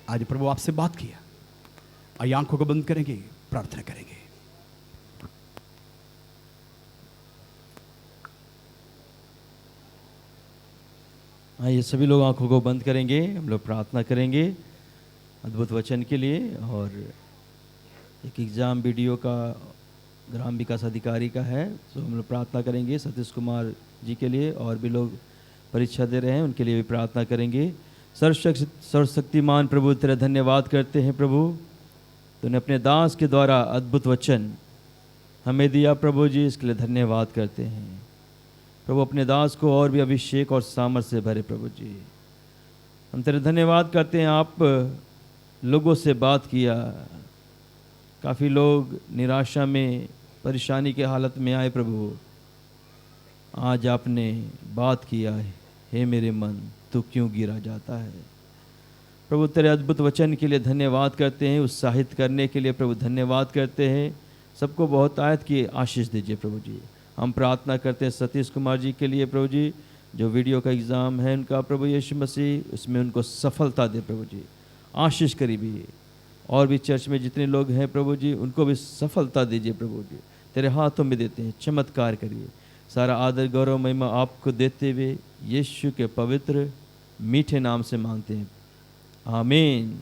आज प्रभु आपसे बात किया। आइए आंखों को बंद करेंगे, प्रार्थना करेंगे। आइए सभी लोग आंखों को बंद करेंगे, हम लोग प्रार्थना करेंगे अद्भुत वचन के लिए। और एक एग्ज़ाम वीडियो का ग्राम विकास अधिकारी का है, तो हम लोग प्रार्थना करेंगे सतीश कुमार जी के लिए, और भी लोग परीक्षा दे रहे हैं उनके लिए भी प्रार्थना करेंगे। सर्वशक्तिमान प्रभु तेरा धन्यवाद करते हैं प्रभु, तूने अपने दास के द्वारा अद्भुत वचन हमें दिया प्रभु जी, इसके लिए धन्यवाद करते हैं प्रभु। अपने दास को और भी अभिषेक और सामर्थ से भरे प्रभु जी। हम तेरे धन्यवाद करते हैं, आप लोगों से बात किया, काफ़ी लोग निराशा में परेशानी के हालत में आए प्रभु, आज आपने बात किया है, हे मेरे मन तू क्यों गिरा जाता है। प्रभु तेरे अद्भुत वचन के लिए धन्यवाद करते हैं, उत्साहित करने के लिए प्रभु धन्यवाद करते हैं। सबको बहुत आयत की आशीष दीजिए प्रभु जी। हम प्रार्थना करते हैं सतीश कुमार जी के लिए प्रभु जी, जो वीडियो का एग्ज़ाम है उनका प्रभु यीशु मसीह, उसमें उनको सफलता दे प्रभु जी, आशीष करीबी। और भी चर्च में जितने लोग हैं प्रभु जी, उनको भी सफलता दीजिए प्रभु जी, तेरे हाथों में देते हैं, चमत्कार करिए। सारा आदर गौरव महिमा आपको देते हुए यीशु के पवित्र मीठे नाम से मांगते हैं, आमीन।